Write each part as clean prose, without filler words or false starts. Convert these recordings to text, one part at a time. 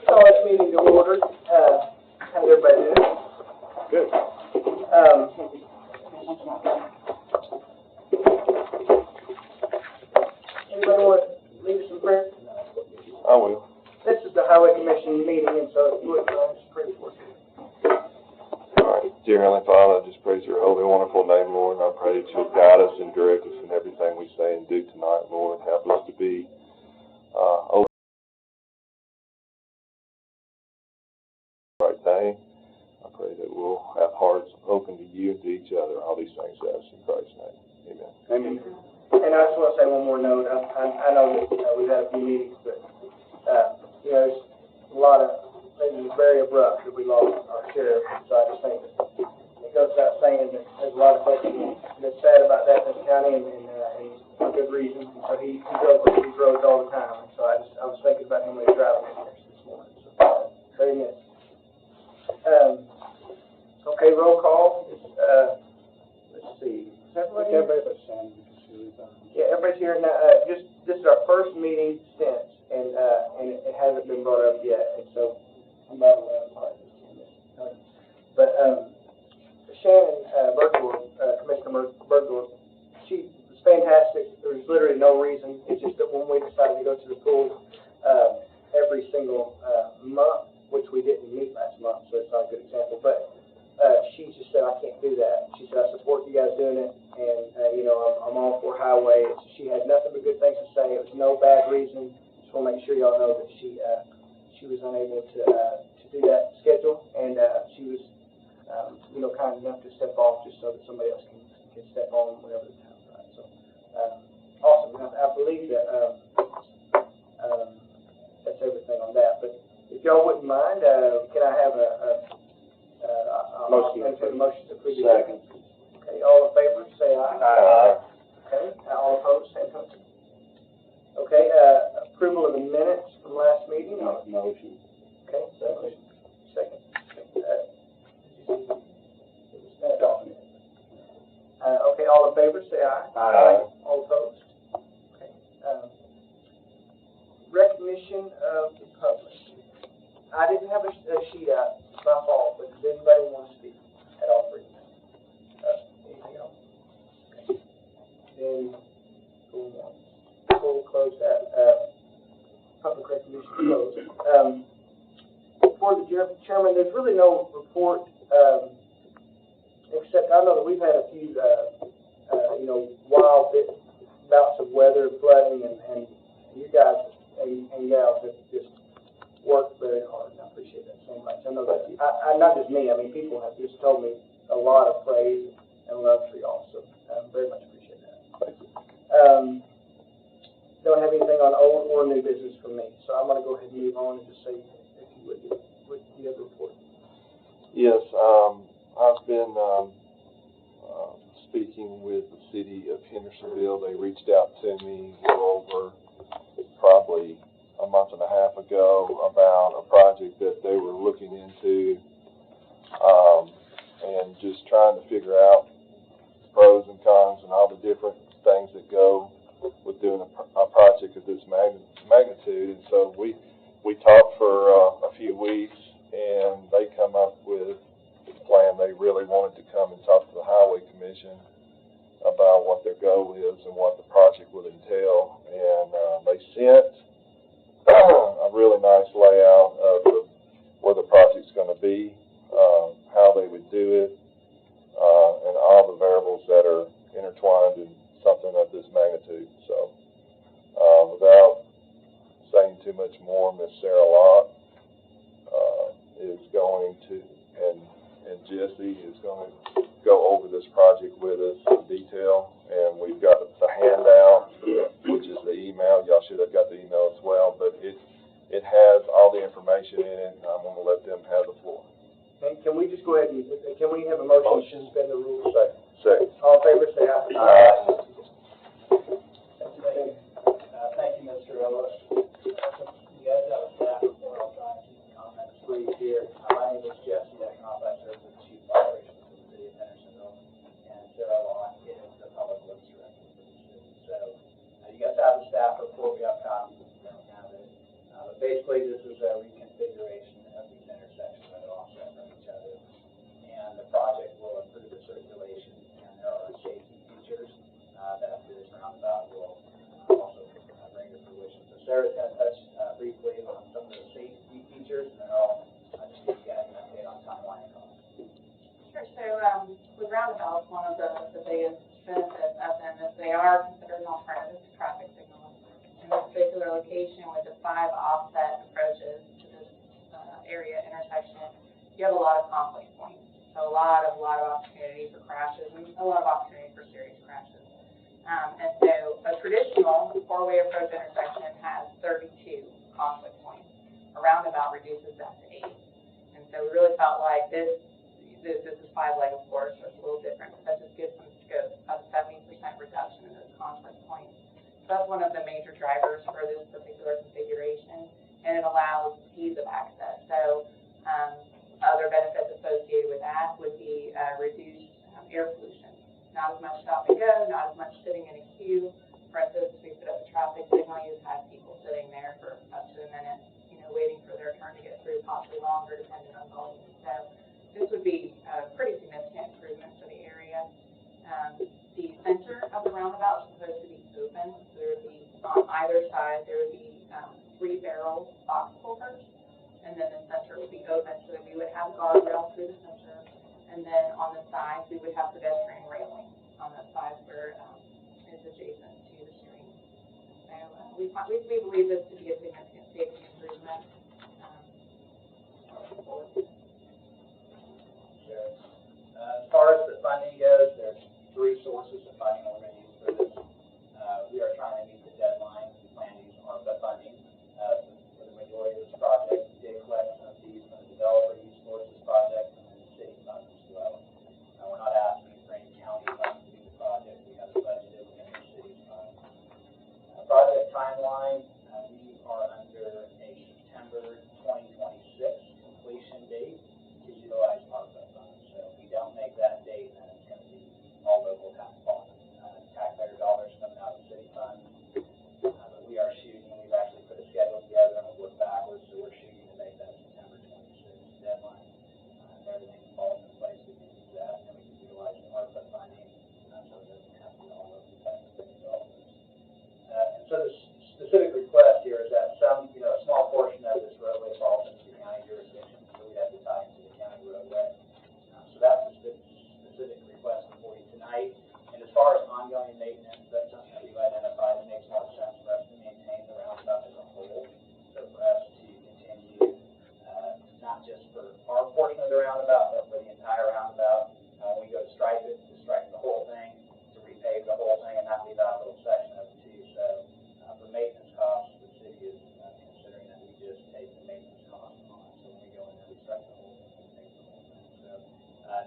Call this meeting to order. How's everybody doing? Good. Anybody want to lead us in prayer? I will. This is the Highway Commission meeting, and so if you wouldn't mind, just pray for us. All right. Dear Heavenly Father, I just praise your holy, wonderful name, Lord, and I pray that you'll guide us and direct us in everything we say and do tonight, Lord. Help us to be open to the right thing. I pray that we'll have hearts open to you and to each other. All these things I ask in Christ's name. Amen. Amen. And I just want to say one more note. I know that we've had a few meetings, but there's a lot of things very abrupt that we lost our sheriff. So I just think it goes without saying that there's a lot of folks that's sad about that in this county, and for good reason. And so he drove these roads all the time. And so I was thinking about him when he was driving in here this morning. So very missed. Okay, roll call. Let's see. Is everybody here? Yeah, everybody's here now. This is our first meeting since, and it hasn't been brought up yet. And so I'm not aware of it. But Shannon Bergdorf, Commissioner Bergdorf, she was fantastic. There's literally no reason. It's just that when we decided to go to the pool every single month, which we didn't meet last month, so it's not a good example. But she just said, I can't do that. She said, I support you guys doing it, and I'm all for highway. She had nothing but good things to say. It was no bad reason. Just want to make sure y'all know that she was unable to do that schedule, and she was kind enough to step off just so that somebody else can step on whenever the time's right. So awesome. I believe that that's everything on that. But if y'all wouldn't mind, can I have a motion to approve the second? Okay, all in favor, say aye. Aye. Okay, all opposed, same motion. Okay, approval of the minutes from last meeting. Motion. Okay, second. Okay, all in favor, say aye. Aye. All opposed? Okay. Recognition of the public. I didn't have a sheet out, it's my fault, but does anybody want to speak at all three? Anything else? Okay. Then, before we close that, public recognition closed. For the chairman, there's really no report, except I know that we've had a few, wild bouts of weather, flooding, and you guys and gals have just worked very hard, and I appreciate that so much. I know that, not just me, I mean, people have just told me a lot of praise and love for y'all, so I very much appreciate that. Thank you. Don't have anything on old or new business for me, so I'm going to go ahead and move on and just say, if you would you have a report? Yes, I've been speaking with the city of Hendersonville. They reached out to me a little over probably a month and a half ago about a project that they were looking into, and just trying to figure out pros and cons and all the different things that go with doing a project of this magnitude. And so we talked for a few weeks, and they come up with a plan. They really wanted to come and talk to the Highway Commission about what their goal is and what the project would entail. And they sent a really nice layout of where the project's going to be, how they would do it, and all the variables that are intertwined in something of this magnitude. So without saying too much more, Miss Sarah Lott is going to, and Jesse is going to go over this project with us in detail. And we've got the handout, which is the email. Y'all should have got the email as well, but it has all the information in it, and I'm going to let them have the floor. And can we just go ahead and, can we have a motion to suspend the rules? Second. All in favor, say aye. Aye. Thank you, Mr. Ellis. You guys have a staff report. I'll try and keep the comments brief here. My name is Jesse Economic. I serve as the Chief Operations for the City of Hendersonville, and Sarah Lott is the Public Works Director for the city. So you guys have a staff report. We have copies. We don't have it. But basically, this is a reconfiguration you have a lot of conflict points. So a lot of opportunity for crashes and a lot of opportunity for serious crashes. And so a traditional four-way approach intersection has 32 conflict points. A roundabout reduces that to 8. And so we really felt like this is 5-leg, of course, so it's a little different, but that just gives some scope of 70% reduction in those conflict points. So that's one of the major drivers for this particular configuration, and it allows ease of access. So other benefits associated with that would be reduced air pollution. Not as much stop and go, not as much sitting in a queue. For instance, we put up a traffic signal, you've had people sitting there for up to a minute, waiting for their turn to get through, possibly longer, depending on volume. So this would be a pretty significant improvement for the area. The center of the roundabout is supposed to be open. So there would be, on either side, there would be 3 barrel box culverts, and then the center would be open so that we would have guardrails through the center. And then on the sides, we would have pedestrian railing on the sides where it's adjacent to the stream. So we believe this to be a significant safety improvement. Sure. As far as the funding goes, there's 3 sources of funding we're going to use for this. We are trying to meet the deadline. We plan to use ARPA funding for the majority of this project. We did collect some fees from the developer use for this project and then the city funds as well. We're not asking for any county funds to do the project. We have it budgeted within the city's funds. Project timeline, we are under a September 2026 completion date to utilize ARPA funds. So if we don't make that date, then it's going to be all local taxpayer dollars coming out of city funds. But we are shooting, we've actually put a schedule together and we'll work backwards, so we're shooting to make that September 26th deadline. If everything falls in place, we can use that, and we can utilize the ARPA funding, so it doesn't have to be all local taxpayer dollars. And so the specific request here is that a small portion of this roadway falls into the county jurisdiction, so we have to tie into the county roadway. So that's the specific request before you tonight. And as far as ongoing maintenance, that's something that we've identified. It makes more sense for us to maintain the roundabout as a whole. So for us to continue, not just for our portion of the roundabout, but for the entire roundabout. When we go to stripe it, to stripe the whole thing, to repave the whole thing, and not leave out a little section of it too. So for maintenance costs, the city is considering that we just take the maintenance costs on. So when we go in there, we stripe the whole thing, we take the whole thing. So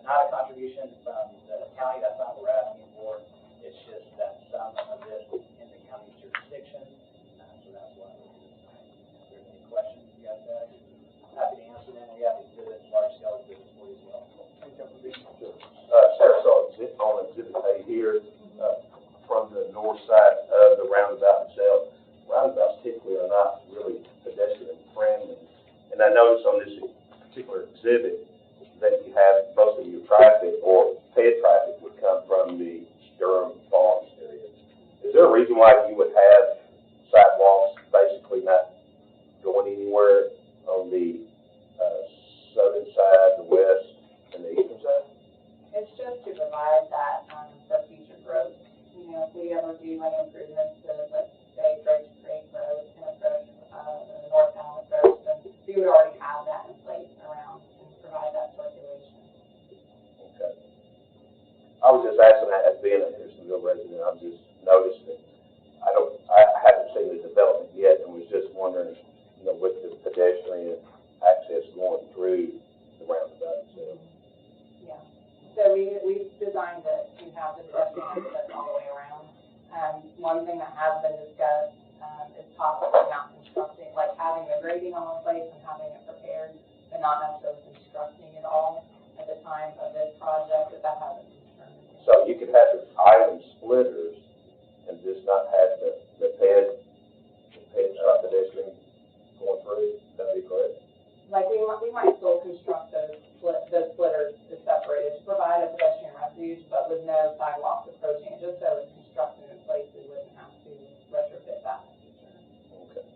not a contribution from the county. That's not what we're asking for. It's just that some of this is in the county jurisdiction. So that's why we're doing this tonight. If there's any questions you guys have, happy to answer them. We have exhibits, large-scale exhibits for you as well. Sarah saw on exhibit A here from the north side of the roundabout itself. Roundabouts typically are not really pedestrian friendly. And I noticed on this particular exhibit that you have most of your traffic or paid traffic would come from the Durham Farms area. Is there a reason why you would have sidewalks basically not going anywhere on the southern side, the west, and the eastern side? It's just to provide that for future growth. If we ever do any improvements to, let's say, Grace Creek Road and approach the northbound approach, then we would already have that in place around and provide that circulation. Okay. I was just asking that as being a Hendersonville resident. I've just noticed that I haven't seen the development yet, and was just wondering, with the pedestrian access going through the roundabout itself. Yeah. So we designed it to have the pedestrian access all the way around. One thing that has been discussed is possibly not constructing, like having the grading on place and having it prepared, but not necessarily constructing it all at the time of this project, but that hasn't been determined. So you could have the island splitters and just not have the ped pedestrian going through. That'd be correct. Like we might still construct those splitters separated to provide a pedestrian refuge, but with no sidewalks approaching it, just so it's constructed in place, we wouldn't have to retrofit that in the future. Okay.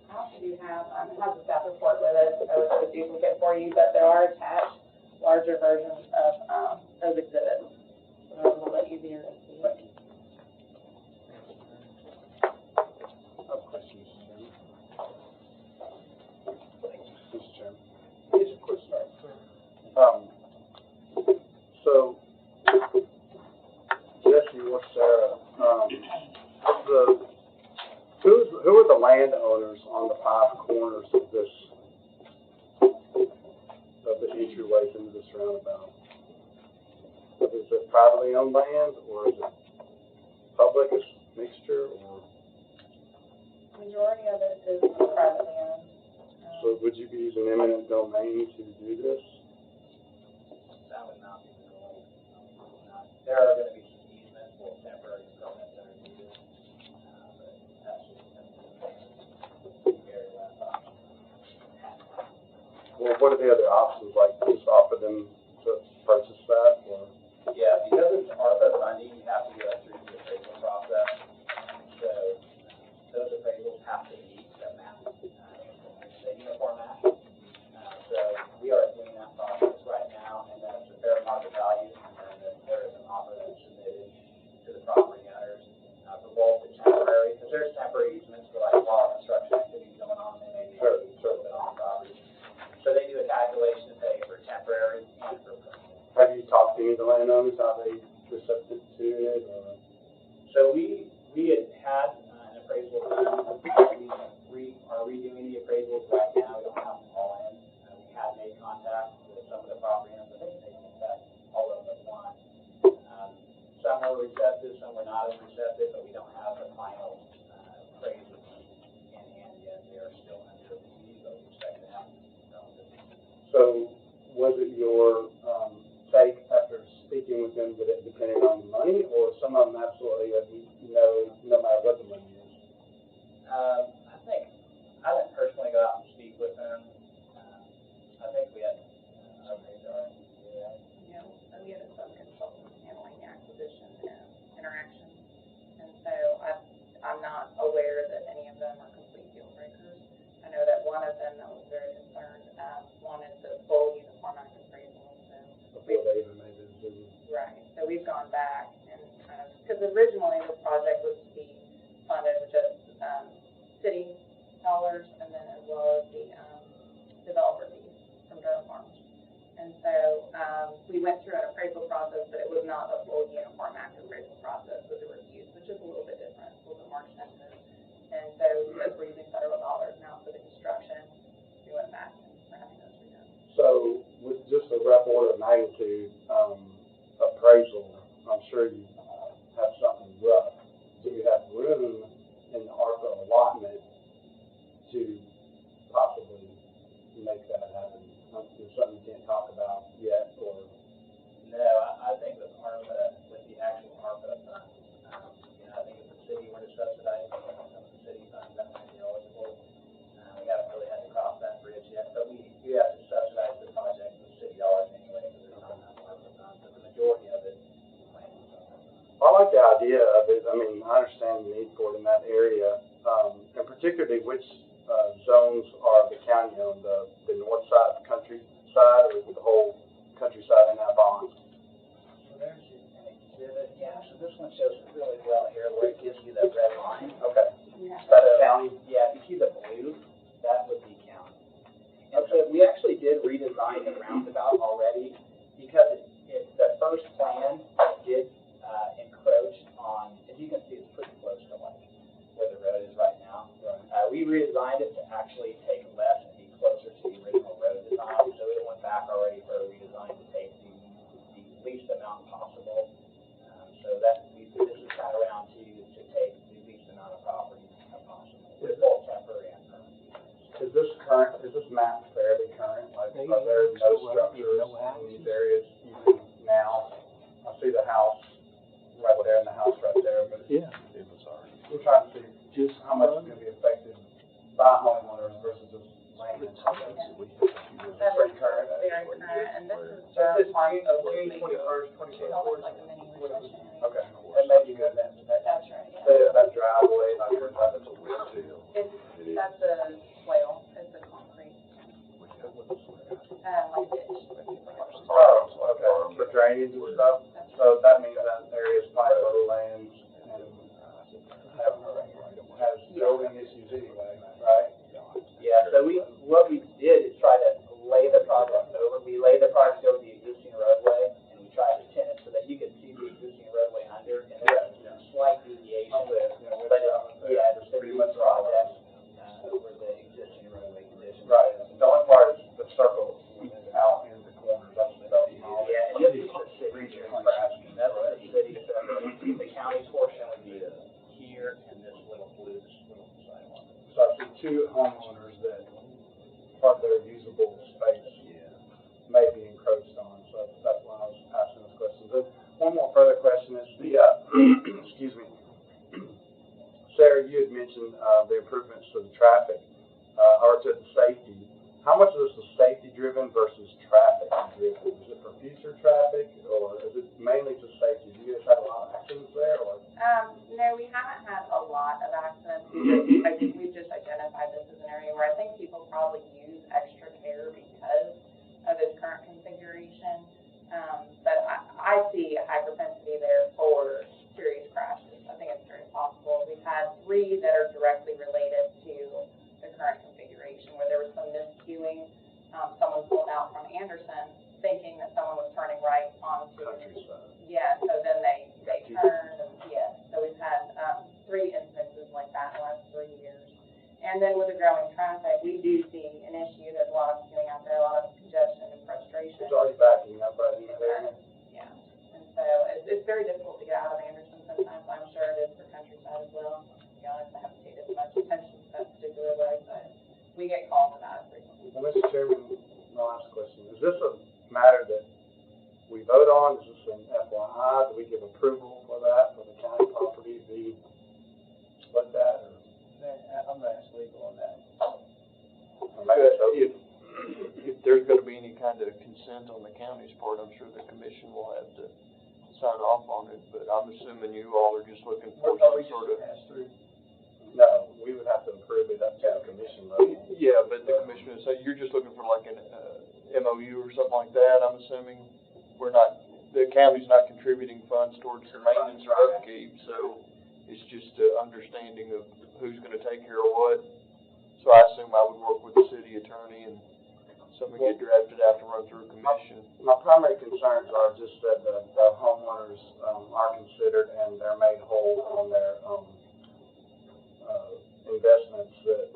I also do have, it has a staff report with it, so it's a duplicate for you, but there are attached larger versions of those exhibits. So they're a little bit easier to see. who are the landowners on the 5 corners of this, of the entryways into this roundabout? Is it privately owned land, or is it public, is mixture, or? Majority of it is privately owned. So would you be using eminent domain to do this? That would not be the rule. There are going to be some easements for temporary permits that are needed, but that's just the very last option. Well, what are the other options, like just offer them to purchase that, or? Yeah, because it's ARPA funding, you have to go through the appraisal process. So those appraisals have to meet the map, the uniform map. So we are doing that process right now, and then it's a fair market value, and then there is an offer that's submitted to the property owners for both the temporary, because there's temporary easements for like while construction activity going on, they may be a little bit on the property. So they do a calculation to pay for temporary and for permanent. Have you talked to any of the landowners, how they receptive to it, or? So we had an appraisal done. We are redoing the appraisals right now. We don't have them all in. We have made contact with some of the property owners. I think they in fact all of them want. Some were receptive, some were not as receptive, but we don't have the final appraisals in hand yet. They are still under review, but we expect to have them. So was it your take after speaking with them that it depended on the money, or some of them absolutely no matter what the money is? I didn't personally go out and speak with them. I think we had our radar. Yeah, so we had a sub-consultant handling the acquisition and interaction. And so I'm not aware that any of them are complete deal breakers. I know that one of them that was very concerned wanted the full uniform act appraisal. So Before they even made the decision. right. So we've gone back and kind of, because originally this project was to be funded with just city dollars, and then as well as the developer fees from Durham Farms. And so we went through an appraisal process, but it was not a full uniform act appraisal process with the reviews, which is a little bit different, a little bit more extensive. And so because we're using federal dollars now for the construction, we went back and we're having those redone. So with just a rough order of magnitude appraisal, I'm sure you have something rough. Do you have room in the ARPA allotment to possibly make that happen? Is something you can't talk about yet, or? No, I think with ARPA, with the actual ARPA funds, I think if the city were to subsidize some of the city funds, that might be eligible. We haven't really had to cross that bridge yet, but we have to subsidize the project with city dollars anyway, because there's not enough ARPA funds, but the majority of it is planned. I like the idea of it. I mean, I understand the need for it in that area, and particularly which zones are the county on the north side, the countryside, or is it the whole countryside in that bond? So there's an exhibit, yeah, so this one shows it really well here, where it gives you the red line. Okay. Yeah. So, county, yeah, if you see the blue, that would be county. And so we actually did redesign the roundabout already, because the first plan did encroach on, as you can see, it's pretty close to like where the road is right now. We redesigned it to actually take less and be closer to the original road design, so it went back already for a redesign to take the least amount possible. So that this is kind of round two to take the least amount of property possible, with both temporary and permanent. Is this current? Is this map fairly current? Like, are there no structures in these areas even now? I see the house right there and the house right there, but Yeah. It was already. we're trying to see just how much is going to be affected by homeowners versus just land. That's Pretty current. very current, and this is So Durham this Farms June overlay. 21st, It's almost like a mini recession. Okay. That may be good then. That's right, yeah. That driveway, like where that's a weird deal. That's a swale, it's a concrete, like a ditch. Oh, okay. For drainage and stuff. So that means that area is private lands and has building issues anyway, right? Yeah, so what we did is try to lay the project over. We laid the project over the existing roadway, and we tried to tin it so that you could see the existing roadway under, and there's a slight deviation. But it's pretty much two homeowners that part of their usable space may be encroached on, so that's why I was asking those questions. And one more further question is the, excuse me, Sarah, you had mentioned the improvements to the traffic, or to the safety. How much of this is safety driven versus traffic driven? Is it for future traffic, or is it mainly just safety? Do you guys have a lot of accidents there, or? No, we haven't had a lot of accidents. I think we've just identified this as an area where I think people probably use extra care because of its current configuration. But I see a high propensity there for serious crashes. I think it's very possible. We've had 3 that are directly related to the current configuration, where there was some miscuing. Someone pulled out from Anderson thinking that someone was turning right onto Countryside. Yeah, so then they turned, and so we've had 3 instances like that in the last 3 years. And then with the growing traffic, we do see an issue. There's a lot of queuing out there, a lot of congestion and frustration. It's already backing up right in that area. Yeah, and so it's very difficult to get out of Anderson sometimes. I'm sure it is for Countryside as well. To be honest, I haven't paid as much attention to that particular way, but we get calls about it frequently. Well, Mr. Chairman, my last question, is this a matter that we vote on? Is this an FYI? Do we give approval for that, for the county property to be looked at? Or? I'm not legal on that. If there's gonna be any kind of consent on the county's part, I'm sure the commission will have to sign off on it, but I'm assuming you all are just looking for some sort of. No, we would have to approve it up to the commission level. Yeah, but the commission, so you're just looking for like an, MOU or something like that, I'm assuming? The county's not contributing funds towards the maintenance or upkeep, so it's just an understanding of who's gonna take care of what. So I assume I would work with the city attorney and something get drafted out to run through a commission. My primary concerns are just that the homeowners are considered and they're made whole on their investments, that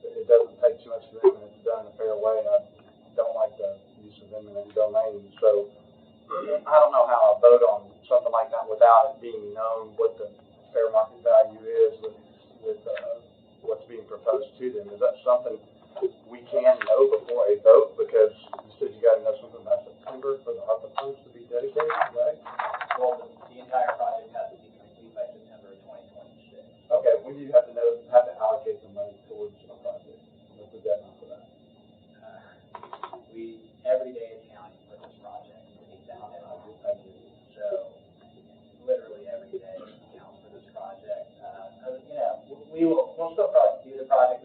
it doesn't take too much for them and it's done in a fair way. I don't like the use of eminent domain, so I don't know how I vote on something like that without it being known what the fair market value is with what's being proposed to them. Is that something we can know before a vote? Because you said you got to know something by September for the ARPA funds to be dedicated, right? Well, the entire project has to be complete by September of 2026. Okay, when do you have to allocate the money towards a project? What's the deadline for that? Every day is counting for this project. So literally every day counts for this project. We'll still probably do the project.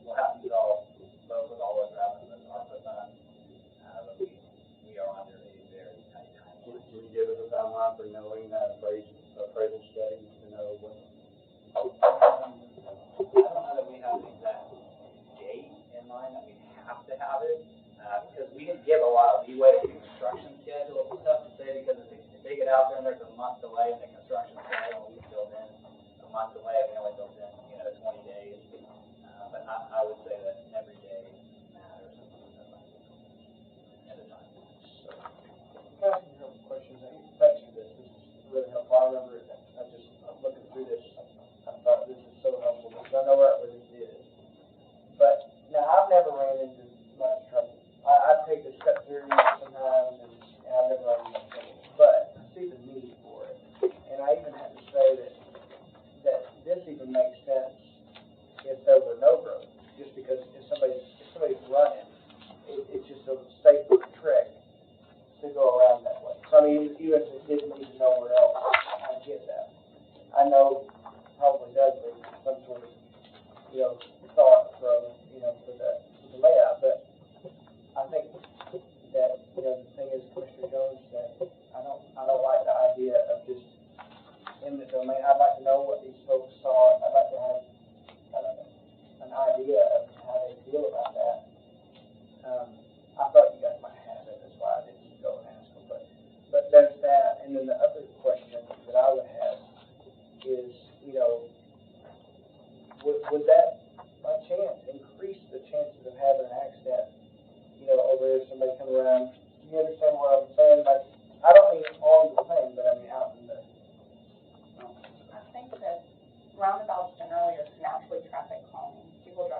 We'll have to vote with all those revenues, ARPA funds. But we are under a very tight timeline. Can you give us a timeline for knowing that appraisal study to know what? I don't know that we have an exact date in mind that we have to have it, because we didn't give a lot of leeway to construction schedules and stuff to say, because if they get out there and there's a month delay in the construction schedule, we build in a month delay, we only built in, 20 days. But I would say that every day matters at a time. Can I ask you a couple questions? Thanks for this. This is really helpful. I remember I'm looking through this. I thought this is so helpful because I know where this is. But now I've never ran into much trouble. I take the step through sometimes, and I've never run into much trouble. But I see the need for it, and I even have to say that this even makes sense if there were no road. Just because if somebody's running, it's just a safer trick to go around that way. So I mean, even if it didn't need to know where else, I get that. I know probably does need some sort of, thought for the layout, but I think that, the thing is, Commissioner Jones said, I don't like the idea of just in the domain. I'd like to know what these folks saw. I'd like to have an idea of how they feel about that. I thought you guys might have it, that's why I didn't go and ask them, but there's that. And then the other question that I would have is, would that, by chance, increase the chances of having an accident, over there, somebody coming around? You understand what I'm saying? Like, I don't mean on the thing, but I mean out in the. I think that roundabouts generally are naturally traffic calming. People drive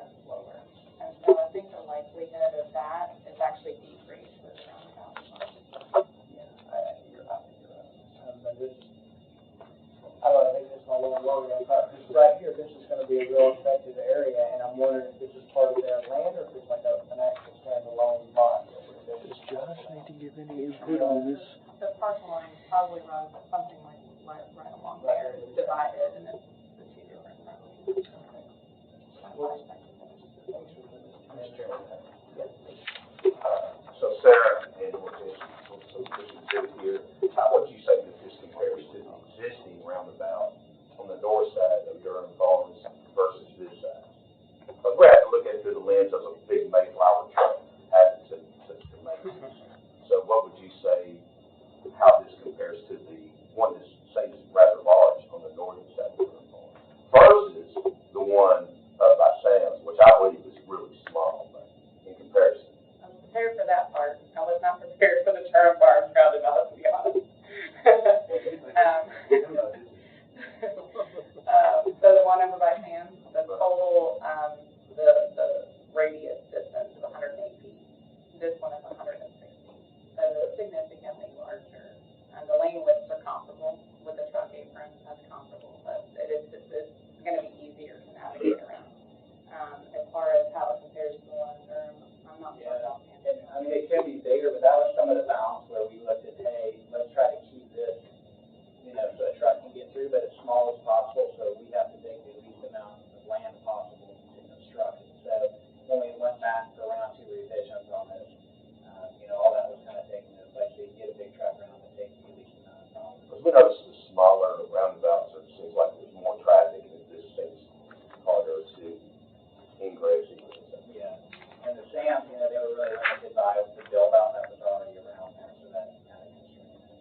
here, this is gonna be a real effective area, and I'm wondering if this is part of their land, or if it's like an actual standalone lot. Does Josh need to give any input on this? The parcel line probably runs something like right along there, it's divided, and it's the two different properties. So Sarah, and we'll just here, how would you say that this compares to the existing roundabout on the north side of Durham Farms versus this side? But we have to look at it through the lens of a big Mayflower truck having to make it. So what would you say, how this compares to the one that's, say, is rather large on the northern side of Durham Farms versus the one up by Sam's, which I believe is really small, but in comparison? I was prepared for that part. I was not prepared for the Durham Farms roundabout, to be honest. So the one over by Sam's, the total, the radius distance is 108 feet. This one is 160. So it's significantly larger. And the lane widths are comparable with the truck apron, that's comparable, but it's going to be easier to navigate around. As far as how it compares to the one in Durham, I'm not sure about that. And, I mean, it could be bigger, but that was some of the balance where we looked at, hey, let's try to keep this, you know, so a truck can get through, but as small as possible, so we have to take the least amount of land possible to construct it. So when we went back for round 2 revisions on this, you know, all that was kind of taken into place, so you get a big truck around and take the least amount of problem. Because we noticed the smaller roundabouts, it seems like there's more traffic, and this seems harder to ingress. Yeah, and the Sam's, you know, they were really limited by the build out that was already around there, so that kind of constrained it.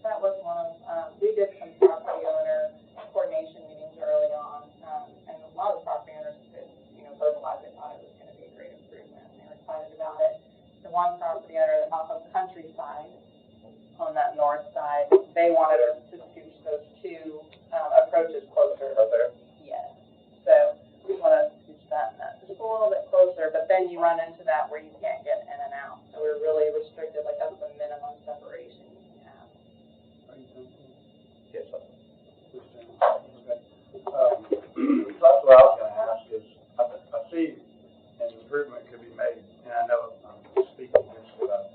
That was one of, we did some property owner coordination meetings early on, and a lot of the property owners could, you know, verbalize it, thought it was going to be a great improvement, and they were excited about it. The one property owner off of Countryside, on that north side, they wanted us to scooch those two approaches closer. Right there? Yes. So we want to scooch that just a little bit closer, but then you run into that where you can't get in and out. So we're really restricted, like that's the minimum separation you can have. Yes, sir. That's what I was gonna ask is, I see an improvement could be made, and I know I'm speaking against what I've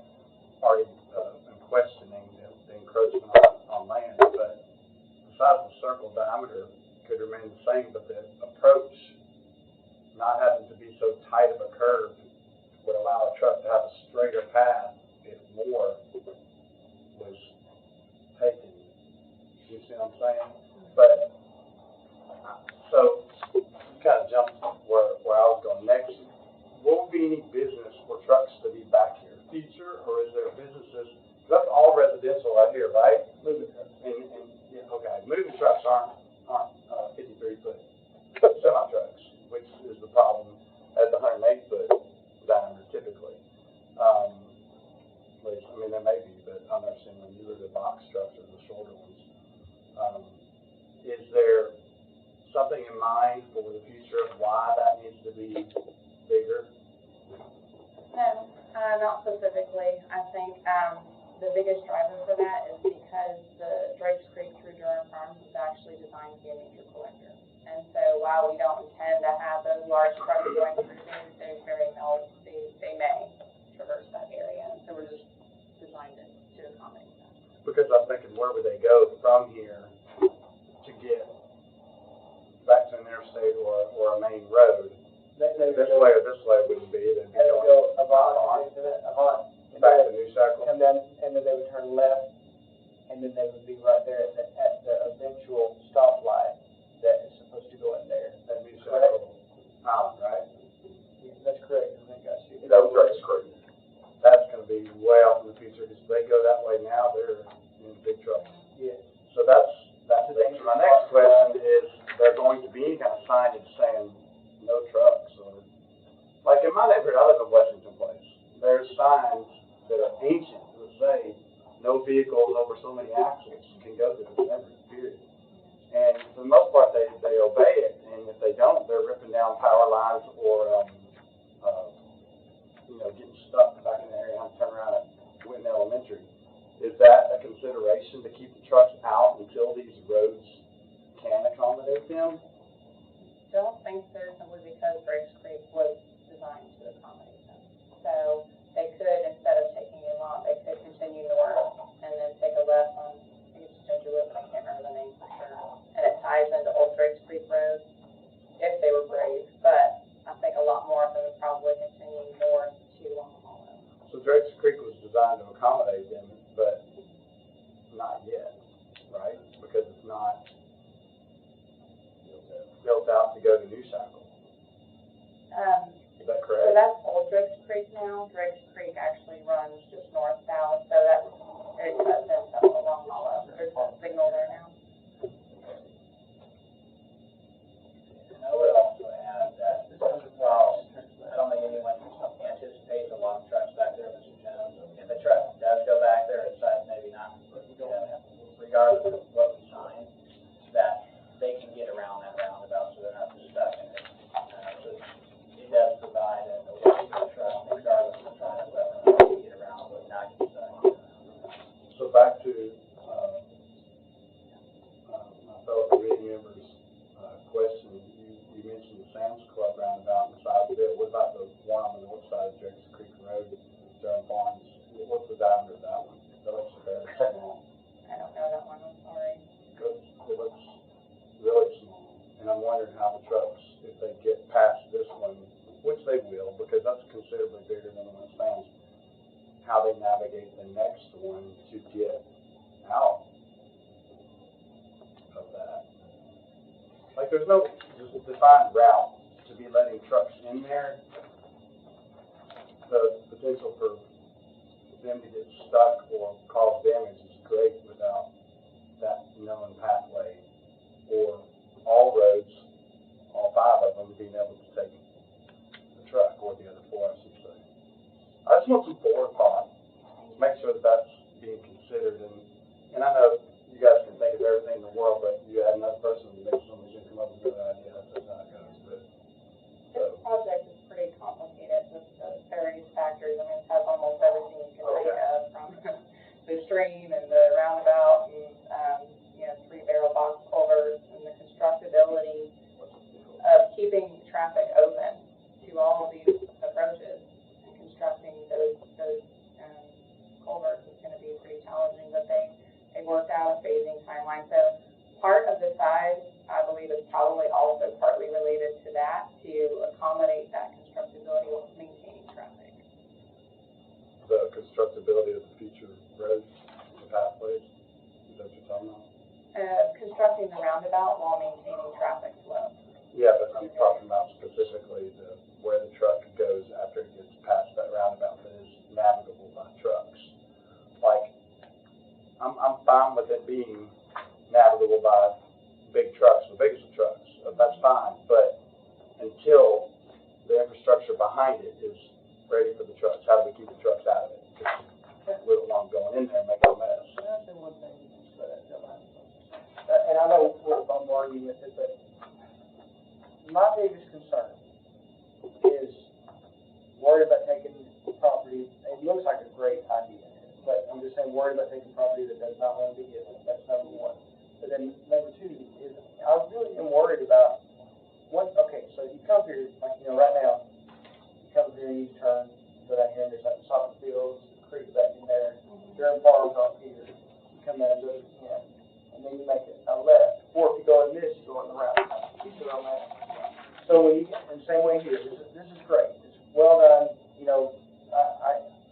already, been questioning the encroachment on land, but the size of the circle diameter could remain the same, but the approach, not having to be so tight of a curve, would allow a truck to have a straighter path if more was taken. You see what I'm saying? But, so, you kind of jumped where I was going next. Will be any business for trucks to be back here future, or is there businesses, that's all residential right here, right? Moving trucks. Yeah, okay, moving trucks aren't 53-foot semi-trucks, which is the problem at the 108-foot diameter typically. Which, I mean, there may be, but I've never seen them, either the box trucks or the shorter ones. Is there something in mind for the future of why that needs to be bigger? No, not specifically. I think the biggest driver for that is because the Drake's Creek through Durham Farms is actually designed to be a nature collector. And so while we don't intend to have those large trucks going through things, they may traverse that area. And so we're just designed it to accommodate that. Because I'm thinking, where would they go from here to get back to an interstate or a main road? This way or this way wouldn't be, they'd be going Avant, back to New Circle. and then they would turn left, and then they would be right there at the eventual stoplight that is supposed to go in there. That'd be Circle Island, right? Yeah, that's correct, I think I see. That was Drake's Creek. That's gonna be way off in the future, because if they go that way now, they're in big trouble. Yeah. So that's the answer. My next question is, there going to be any kind of signage saying no trucks, or, like in my neighborhood, I live in Washington Place, there's signs that are ancient, that say, no vehicles over so many axles can go through this neighborhood, period. And for the most part, they obey it, and if they don't, they're ripping down power lines or, getting stuck back in the area and turn around at Winton Elementary. Is that a consideration to keep the trucks out until these roads accommodate them? Don't think so, simply because Drake's Creek was designed to accommodate them. So they could, instead of taking a lot, they could continue north and then take a left on, I think it's Ginger Whip, I can't remember the name for sure. And it ties into Old Drake's Creek Road, if they were brave. But I think a lot more of them would probably continue north to Long Hollow. So Drake's Creek was designed to accommodate them, but not yet, right? Because it's not built out to go to New Cycle. Is that correct? So that's Old Drake's Creek now. Drake's Creek actually runs just north-south, so that's, it cuts into Long Hollow. There's a signal there now. And I would also add that, while I don't think anyone anticipates a lot of trucks back there, Mr. Jones, if a truck does go back there and decides maybe not, regardless of what we sign, that they can get around that roundabout, so they're not just stuck in it. So it does provide a way for the truck, regardless of the traffic, to get around, but not get stuck. So back to, my fellow committee members' question, you mentioned the Sam's Club roundabout on the side of it. What about the one on the north side of Drake's Creek Road, Durham Farms? What's the diameter of that one? That looks very small. I don't know that one, I'm sorry. It looks really small. And I'm wondering how the trucks, if they get past this one, which they will, because that's considerably bigger than the one at Sam's, how they navigate the next one to get out of that. Like, there's no defined route to be letting trucks in there. The potential for them to get stuck or cause damage is great without that known pathway, or all roads, all 5 of them, being able to take the truck, or the other 4, I should say. I just want some forethought, make sure that that's being considered, and I know you guys can think of everything in the world, but you have another person who makes somebody's going to come up with another idea. That's how it goes. But This project is pretty complicated with the various factors. I mean, it has almost everything you can think of, from the stream and the roundabout and, 3-barrel box culverts and the constructability of keeping traffic open to all of these approaches, and constructing those culverts is going to be pretty challenging, but they worked out a phasing timeline. So part of the size, I believe, is probably also partly related to that, to accommodate that constructability while maintaining traffic. the constructability of the future roads, the pathways, is that what you're talking about? Constructing the roundabout while maintaining traffic flow. Yeah, but I'm talking about specifically where the truck goes after it gets past that roundabout that is navigable by trucks. Like, I'm fine with it being navigable by big trucks, the biggest of trucks, that's fine, but until the infrastructure behind it is ready for the trucks, how do we keep the trucks out of it? We don't want them going in there and making a mess. That's the one thing you can say that don't have. And I know we're bombarding you with it, but my biggest concern is worried about taking property. It looks like a great idea, but I'm just saying worried about taking property that does not want to be given. That's number one. But then number two is I really am worried about what. Okay, so you come here, like right now, you come here and you turn, go down here and there's like soccer fields, creek back in there, Durham Farms off here. You come down and go again, and then you make a left. Or if you go in this, you go on the right. You see what I'm at? So when you, in the same way here, this is great. It's well done.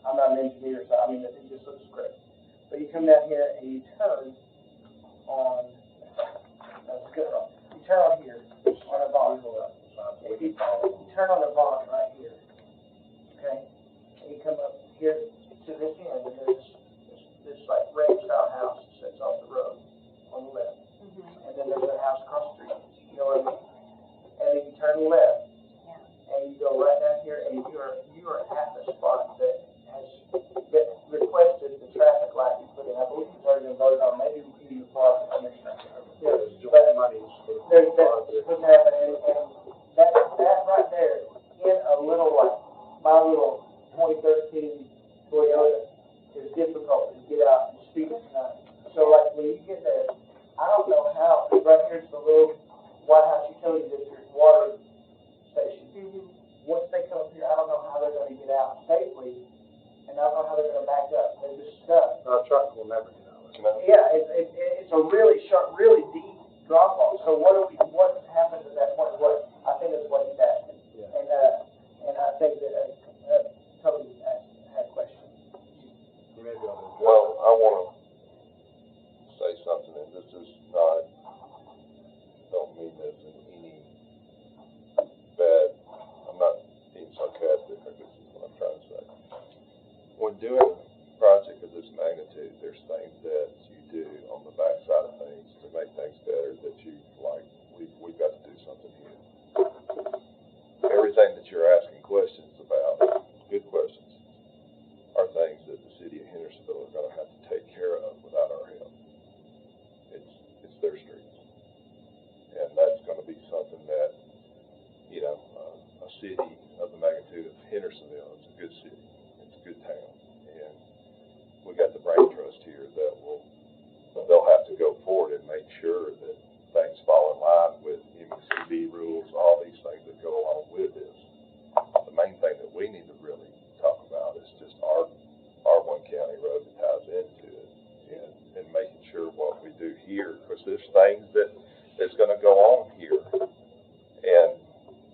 I'm not an engineer, so I mean it just looks great. But you come down here and you turn on. That's good. You turn on here on a bond. If you turn on a bond right here, okay, and you come up here to this end, and there's this like ranch style house that sits off the road on the left, and then there's a house across the street. You know what I mean? And then you turn left, and you go right down here, and you are at the spot that has been requested the traffic light you put in. I believe it's already been voted on. Maybe we can use part of the commissioner. Yeah, there's joint monies for the That's what's happening, and that right there, in a little like my little 2013 Toyota, is difficult to get out and speed at night. So like when you get there, I don't know how. Right here's the little what happens at that point? I think that's what he's asking. Yeah. And I think that, Toby had a question. Well, I want to say something, and this is not, don't mean this in any bad, I'm not being sarcastic, I guess is what I'm trying to say. When doing a project of this magnitude, there's things that you do on the backside of things to make things better that you like, we've got to do something here. Everything that you're asking questions about, good questions, are things that the city of Hendersonville are going to have to take care of without our help. It's their streets. And that's going to be something that, you know, a city of the magnitude of Hendersonville is a good city. It's a good town. And we got the brain trust here that they'll have to go forward and make sure that things fall in line with MCB rules, all these things that go along with this. The main thing that we need to really talk about is just our one county road that ties into it, and making sure what we do here, because there's things that's going to go on here, and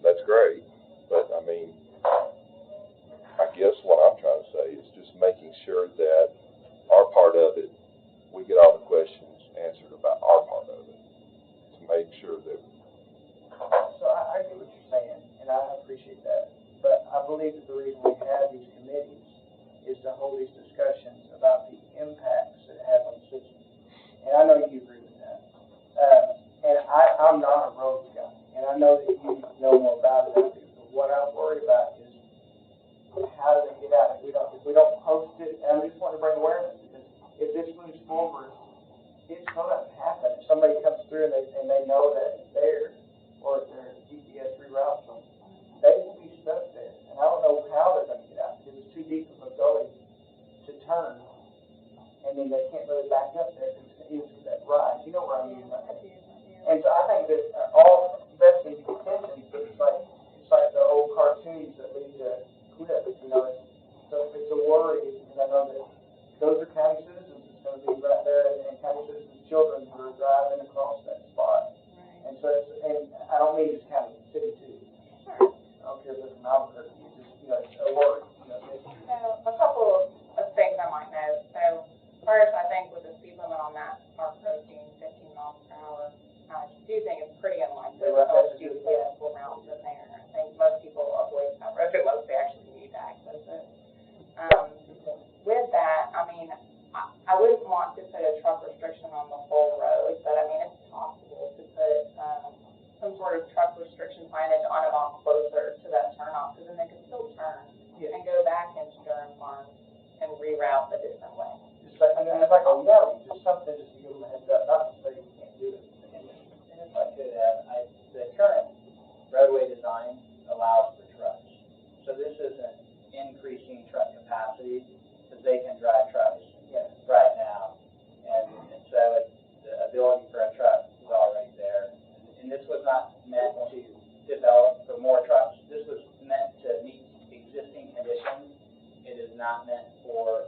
that's great. But I mean, I guess what I'm trying to say is just making sure that our part of it, we get all the questions answered about our part of it, to make sure that. So I get what you're saying, and I appreciate that. But I believe that the reason we have these committees is to hold these discussions about the impacts that it has on citizens. And I know you agree with that. And I'm not a roads guy, and I know that you know more about it than I do. But what I worry about is how do they get out? If we don't post it, and I just want to bring awareness, because if this moves forward, it's going to happen. If somebody comes through and they know that it's there, or if their GPS reroutes them, they will be stuck there. And I don't know how they're going to get out, because it's too deep of a gully to turn, and then they can't really back up there because it's that rise. You know where I'm using that. And so I think that all investing intentions, but it's like the old cartoons that lead to clips, you know. So it's a worry, and I know that those are county citizens. It's going to be right there, and county citizens' children who are driving across that spot. Right. And so, and I don't mean just county, city too. Sure. I don't care if it's an Albuquerque. It's just, you know, it's a worry. You know, So a couple of things I might note. So first, I think with the speed limit on that are approaching 15 miles per hour. I do think it's pretty unlikely that most people get full rounds in there. I think most people avoid that road unless they actually need to access it. With that, I mean, I wouldn't want to put a truck restriction on the whole road, but I mean, it's possible to put some sort of truck restriction signage on and off closer to that turnoff, because then they can still turn and go back into Durham Farms and reroute a different way. Just like, and it's like a warning, just something just to give them a heads up, not to say you can't do it. And if I could add, the current roadway design allows for trucks. So this isn't increasing truck capacity, because they can drive trucks right now. And so the ability for a truck is already there. And this was not meant to develop for more trucks. This was meant to meet existing conditions. It is not meant for,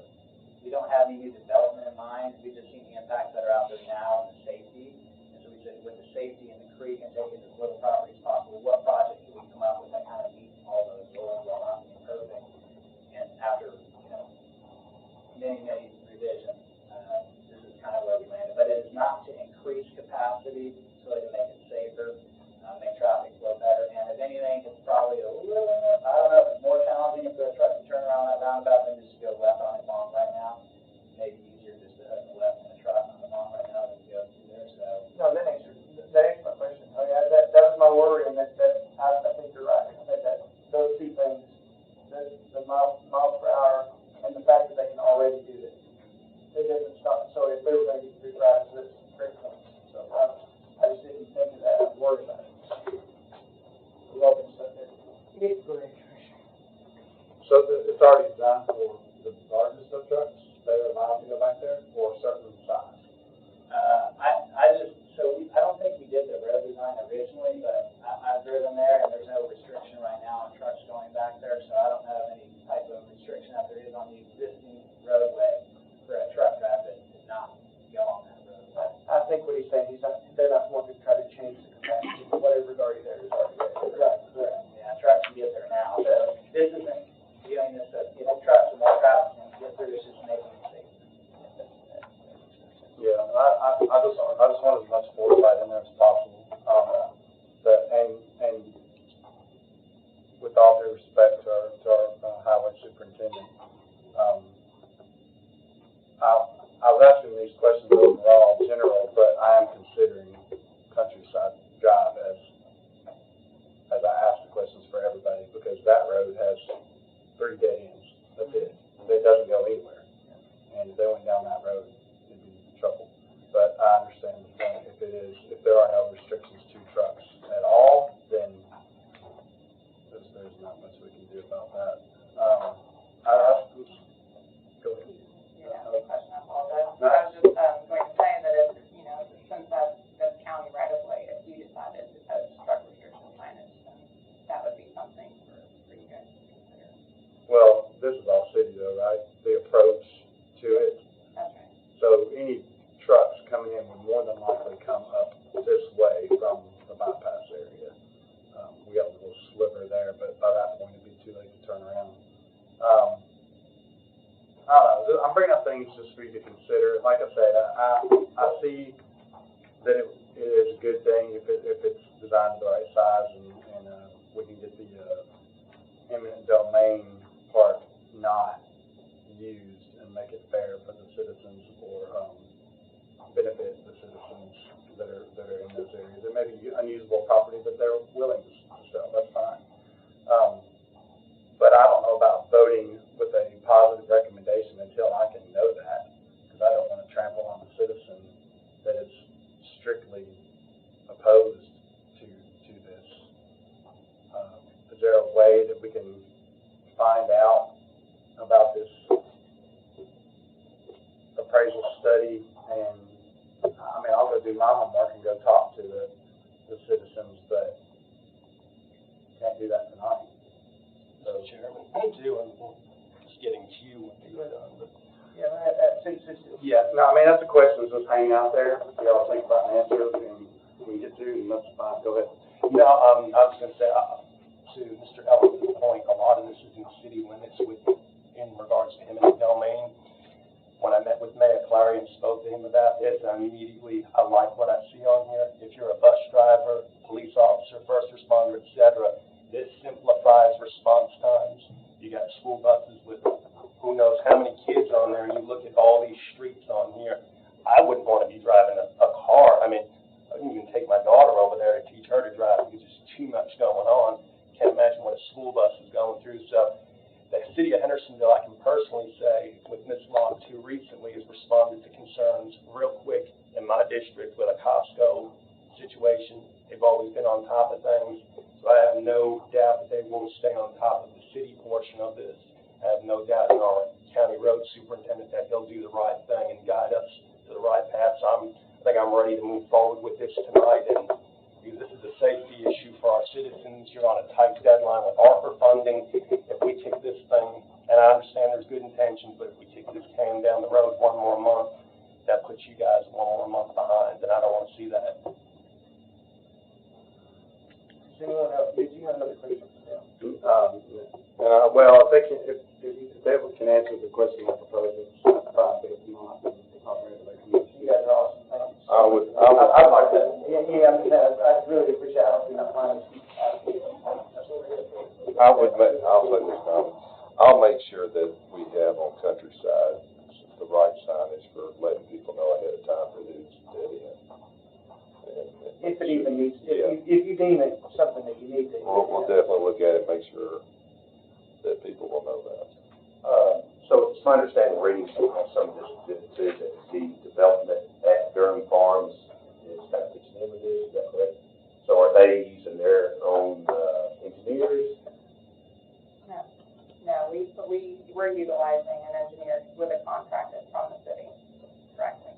we don't have any new development in mind. We've just seen the impacts that are out there now and the safety. And so we said, with the safety in the creek and taking as little property as possible, what project can we come up with that kind of meets all those goals while not being perfect? And after, you know, many revisions, this is kind of where we landed. But it is not to increase capacity, it's really to make it safer, make traffic flow better. And if anything, it's probably a little, I don't know, it's more challenging for a truck to turn around that roundabout than just to go left on the bomb right now. Maybe easier just to hook the left in a truck on the bomb right now than to go through there. So No, that answers my question. Oh yeah, that was my worry, and I think you're right. I think that those two things, the miles per hour and the fact that they can already do it, it doesn't stop. So if they were going to get rerouted, that's great point. So I just didn't think of that. I was worried about it. Welcome, stuff there. Go ahead, Commissioner. So it's already designed for the largest of trucks that are allowed to go back there, or a certain size? I don't think we did the road design originally, but I've driven there and there's no restriction right now on trucks going back there, so I don't have any type of restriction that there is on the existing roadway for a truck traffic to not go on that road. I think what he's saying, they're not wanting to try to change the things just for you to consider. Like I said, I see that it is a good thing if it's designed the right size and we can get the eminent domain part not used and make it fair for the citizens or benefit the citizens that are in those areas. There may be unusable property that they're willing to sell. That's fine. But I don't know about voting with a positive recommendation until I can know that, because I don't want to trample on the citizen that is strictly opposed to this. Is there a way that we can find out about this appraisal study? And I mean, I'll go do my homework and go talk to the citizens, but can't do that tonight. So, Chairman, I do, I'm just getting to you when you're done, but. Yeah, no, I mean, that's the questions that's hanging out there. Y'all think about an answer and we get to, and that's fine. Go ahead. No, I was going to say, to Mr. Ellis' point, a lot of this is in city limits in regards to eminent domain. When I met with Mayor Clary and spoke to him about this, I like what I see on here. If you're a bus driver, police officer, first responder, etc., this simplifies response times. You got school buses with who knows how many kids on there, and you look at all these streets on here. I wouldn't want to be driving a car. I mean, I can even take my daughter over there to teach her to drive because there's too much going on. Can't imagine what a school bus is going through. So the city of Hendersonville, I can personally say, with Ms. Locke too recently, has responded to concerns real quick in my district with a Costco situation. They've always been on top of things. So I have no doubt that they will stay on top of the city portion of this. I have no doubt in our county road superintendent that he'll do the right thing and guide us to the right path. So I think I'm ready to move forward with this tonight, and because this is a safety issue for our citizens. You're on a tight deadline with ARPA funding. If we kick this thing, and I understand there's good intentions, but if we kick this can down the road one more month, that puts you guys one more month behind, and I don't want to see that. Does anyone else, did you have another question? Well, if they can answer the question I proposed, it's fine, but if not, then I'll bring it back to you. You guys are awesome, thanks. I'd like to, I really appreciate how you're not planning. I'll say this comment. I'll make sure that we have on Countryside the right signage for letting people know ahead of time that it's dead end. If it even needs, if you deem it something that you need to. We'll definitely look at it, make sure that people will know that. So it's my understanding, reading some of this, that the development at Durham Farms is kind of pitching in with this, is that correct? So are they using their own engineers? No, we're utilizing an engineer with a contractor from the city directly.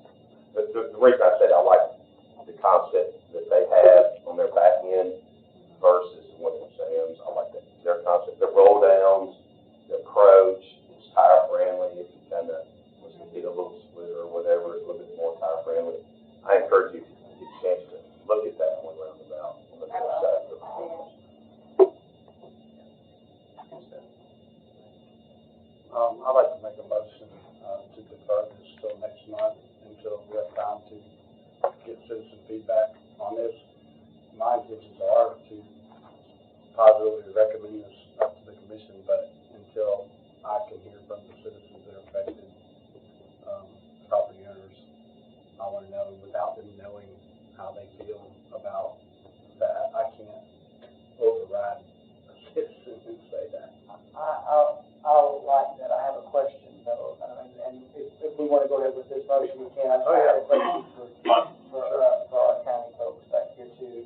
The reason I said I like the concept that they have on their back end versus what it sounds, I like that, their concept, their roll downs, the approach, it's tire friendly, if you kind of was to hit a little splitter or whatever, it's a little bit more tire friendly. I encourage you to get a chance to look at that one roundabout on the north side of the farms. I'd like to make a motion to defer this till next month until we have time to get citizen feedback on this. My intentions are to positively recommend this up to the commission, but until I can hear from the citizens that are affected, property owners, I want to know without them knowing how they feel about that. I can't override a citizen and say that. I'll like that. I have a question though, and if we want to go ahead with this motion, we can. I have a question for our county folks back here too.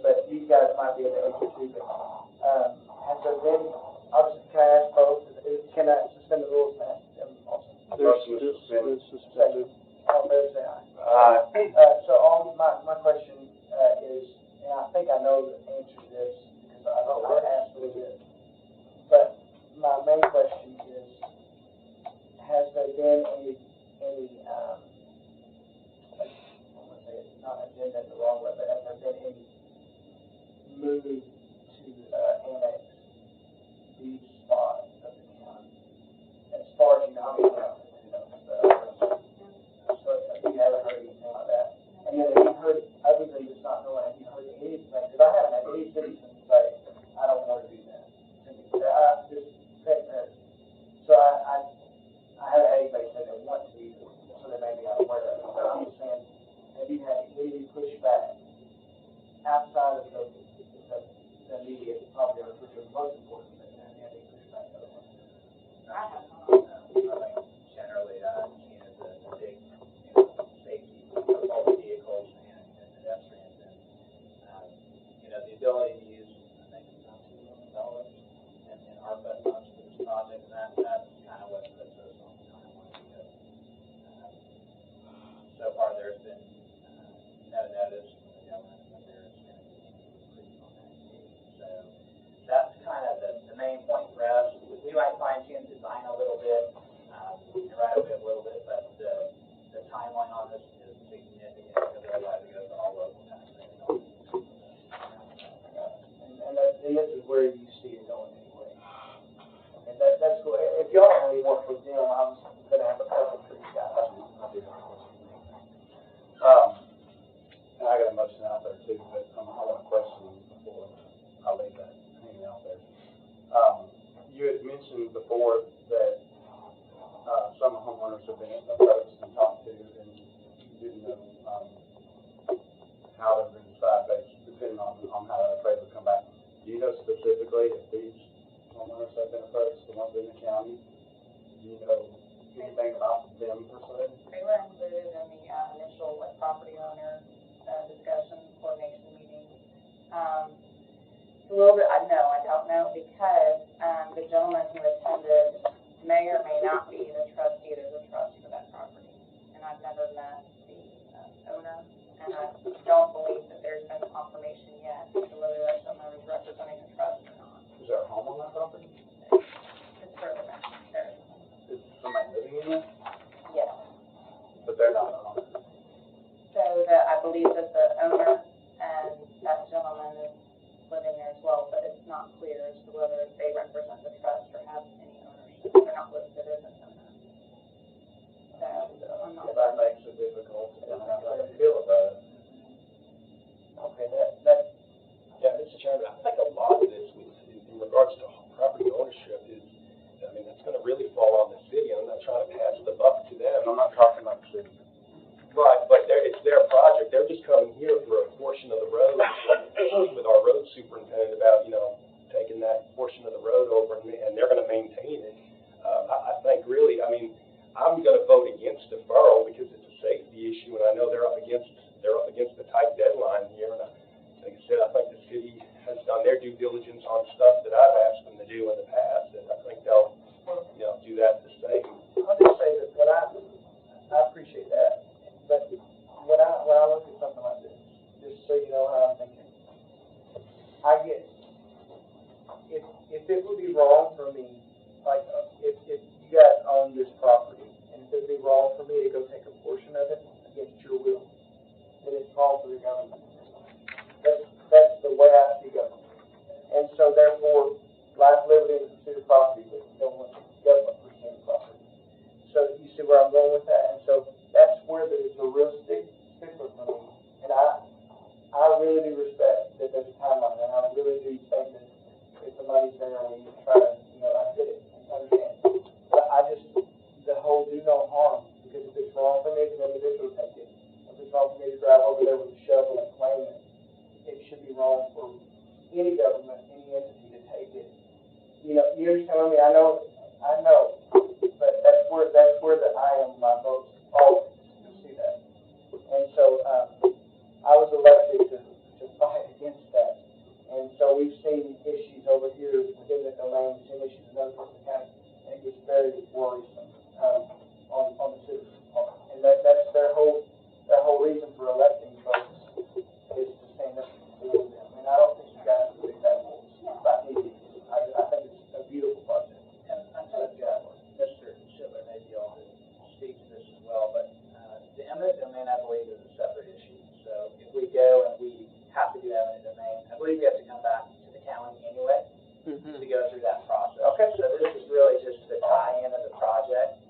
But you guys might be able to answer too. But has there been, obviously, can I ask both? Can I suspend the rules and ask them also? There's suspended. All fair say aye. So my question is, and I think I know the answer to this because I asked for it. But my main question is, has there been any I'm going to say it's not agenda in the wrong way, but has there been any move to annex these spots of the county? As far as you know, ability to use, I think it's about $2 million in ARPA funds for this project, and that's kind of what puts us on the timeline because so far there's been no notice from the government that there's going to be any increase on that fee. So that's kind of the main point for us. We might fine-tune design a little bit, and write a little bit, but the timeline on this is significant because otherwise it goes to all local taxpayers. And this is where you see it going anyway. And that's cool. If y'all only work with them, I'm gonna have a couple for you guys. I'll do that. And I got a motion out there too, but I want to question you before I leave that hanging out there. You had mentioned before that some homeowners have been approached and talked to, and you didn't know how they're going to decide based depending on how that appraisal come back. Do you know specifically if these homeowners have been approached, the ones in the county? Do you know anything about them per se? They were included in the initial property owner discussion coordination meeting. A little bit, no, I don't know because the gentleman who attended may or may not be the trustee of the trust for that property. And I've never met the owner, and I don't believe that there's been confirmation yet as to whether that owner is representing the trust or not. Is there a home on that property? It's further back. There is. Is somebody living in it? Yes. But they're not on it. So I believe that the owner and that gentleman is living there as well, but it's not clear as to whether they represent the trust or have any ownership. They're not listed as an owner. So I'm not. That makes it difficult to how they feel about it. Okay, Yeah, Mr. Chairman, I think a lot of this in regards to property ownership is, I mean, it's going to really fall on the city. I'm not trying to pass the buck to them. I'm not talking about the city. Right, but it's their project. They're just coming here for a portion of the road, with our road superintendent about, taking that portion of the road over and they're going to maintain it. I think really, I mean, I'm going to vote against deferral because it's a safety issue, and I know they're up against the tight deadline here. And like I said, I think the city has done their due diligence on stuff that I've asked them to do in the past, and I think they'll, do that the same. I'll just say that I appreciate that, but when I look at something like this, just so you know how I'm thinking, I get, if it would be wrong for me, like, if you guys own this property, and if it would be wrong for me to go take a portion of it against your will, then it's wrong for the government. That's the way I see government. And so therefore, life, liberty, and pursuit of property, but you don't want the government pursuing property. So you see where I'm going with that? And so that's where there's a real stickler for me. And I really do respect that there's a timeline, and I really do think that if the money's there, we need to try to, I get it, I understand. But I just, the whole do no harm, because if it's wrong for me as an individual to take it, if it's wrong for me to drive over there with a shovel and claim it, it should be wrong for any government, any entity to take it. You understand what I mean? I know, but that's where the I am my votes always. You see that? And so I was elected to fight against that. And so we've seen issues over here within the domain, we've seen issues in other parts of the county, and it gets very worrisome on the citizens' part. And that's their whole reason for electing folks is to stand up for them. And I don't think you guys would take that voice by any means. I think it's a beautiful project. And I think Mr. Schiller may be able to speak to this as well, but the eminent domain, I believe, is a separate issue. So if we go and we have to do eminent domain, I believe we have to come back to the county anyway to go through that process. Okay. So this is really just the tie-in of the project,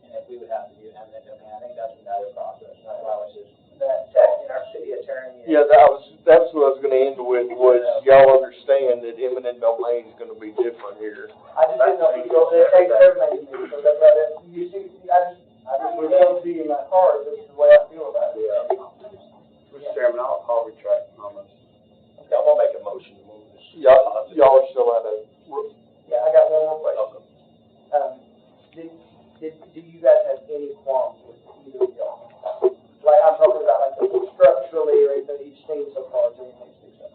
and if we would have to do eminent domain, I think that's another process. That's why I was just texting our city attorney. Yeah, that's what I was gonna end with, was y'all understand that eminent domain is gonna be different here. I just didn't know if you go there, take everything, so that's about it. You see, I just revealed to you in my heart, this is the way I feel about it. Yeah. Mr. Chairman, I'll retract my motion. Okay, I'm going to make a motion to move this. Y'all are still at a, Yeah, I got one more question. Do you guys have any qualms with either of y'all? Like, I'm talking about like structurally or anything you've seen so far, is there anything sticks up?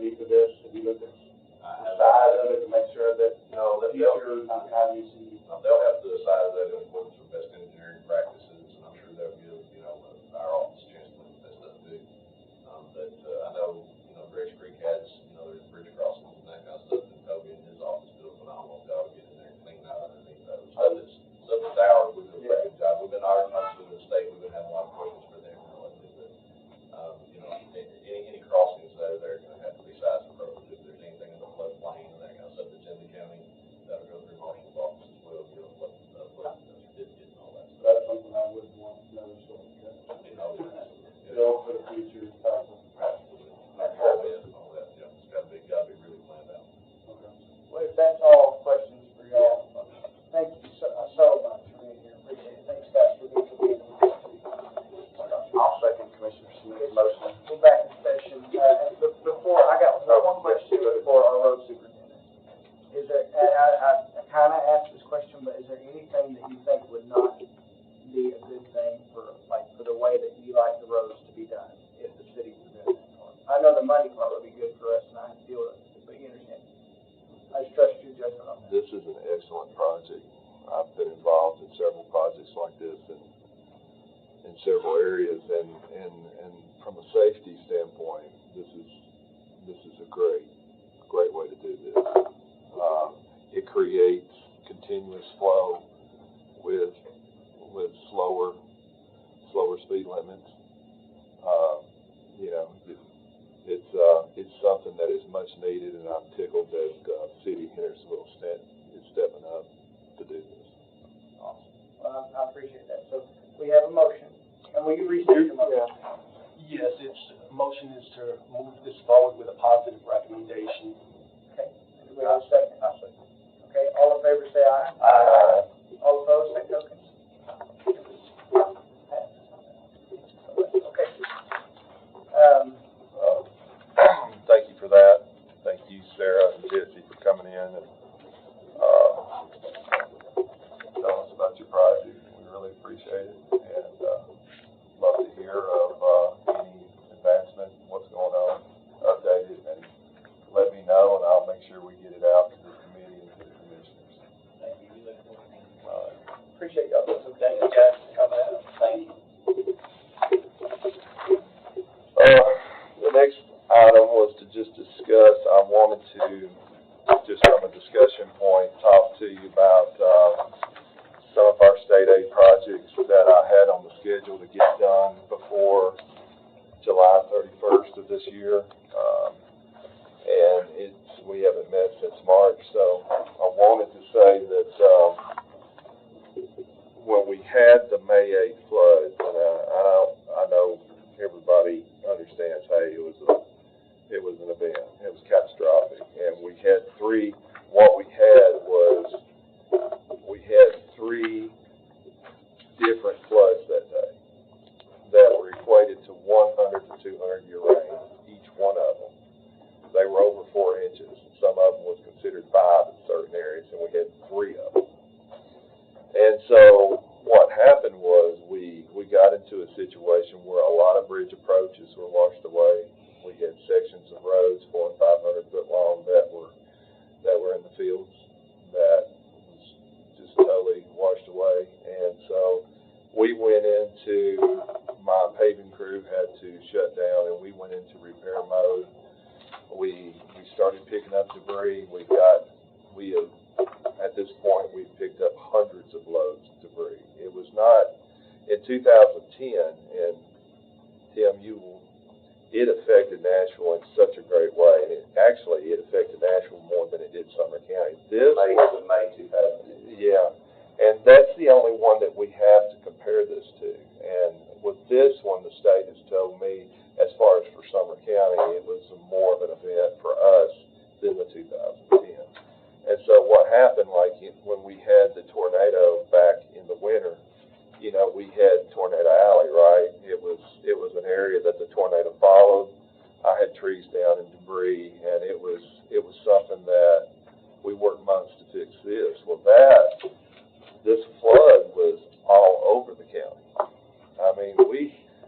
deep of this? Have you looked at the size of it to make sure that No, future counties and they'll have to decide that in accordance with best engineering practices, and I'm sure they'll give, our office a chance to look at that stuff too. I know, Grace Creek has, there's bridge crossings and that kind of stuff, and Toby and his office do a phenomenal job of getting in there and cleaning out underneath those. Stuff that's ours, we do a pretty good job. We've been, obviously, in the state, we've been having a lot of questions for them lately, but, any crossings that are there are gonna have to be size appropriate. If there's anything in the floodplain and that kind of stuff that's in the county, that'll go through Marshall's office as well, flood certificate and all that stuff. that's something I would want to know, so, for the future type of. Well, if that's all questions for y'all, thank you so much for being here. Appreciate it. Thanks, guys, for being here. I'll second Commissioner Smith's motion. We're back in session. Before, I got one more question for our road superintendent. Is there, I kind of asked this question, but is there anything that you think would not be a good thing for the way that you like the roads to be done if the city were doing that part? I know the money part would be good for us, and I have to deal with it, but you understand. I just trust your judgment on that. This is an excellent project. I've been involved in several projects like this in several areas, and from a safety standpoint, this is a great way to do this. It creates continuous flow with slower speed limits. It's something that is much needed, and I'm tickled that City Hendersonville is stepping up to do this. Awesome. Well, I appreciate that. So we have a motion, and will you restate your motion? Yes, motion is to move this forward with a positive recommendation. Okay. Do we have a second? I'll second. Okay. All in favor, say aye. Aye. All opposed, say tokens. Okay. Thank you for that. Thank you, Sarah and Jesse, for coming in and telling us about your project. We really appreciate it, and love to hear of any advancement, what's going on, update it, and let me know, and I'll make sure we get it out to the committee and to the commissioners. Thank you. We look forward to it. All right. Appreciate y'all. So thank you guys for coming out. Thank you. The next item was to just discuss, I wanted to, just from a discussion point, talk to you about some of our state aid projects that I had on the schedule to get done before July 31st of this year. And we haven't met since March, so I wanted to say that when we had the May 8th floods, and I know everybody understands, hey, it was an event. It was catastrophic. And we had three different floods that day that were equated to 100 to 200 year rain, each one of them. They were over 4 inches. Some of them was considered 5 in certain areas, and we had 3 of them. And so what happened was we got into a situation where a lot of bridge approaches were washed away. We had sections of roads 400 and 500 foot long that were in the fields that was just totally washed away. And so we went into, my paving crew had to shut down, and we went into repair mode. We started picking up debris. At this point, we picked up hundreds of loads of debris. It was not, in 2010, and Tim, it affected Nashville in such a great way, and it affected Nashville more than it did Sumner County. May 2000. Yeah, and that's the only one that we have to compare this to. And with this one, the state has told me, as far as for Sumner County, it was more of an event for us than the 2010. And so what happened, when we had the tornado back in the winter, we had Tornado Alley, right? It was an area that the tornado followed. I had trees down and debris, and it was something that we worked months to fix this. Well, this flood was all over the county. I mean,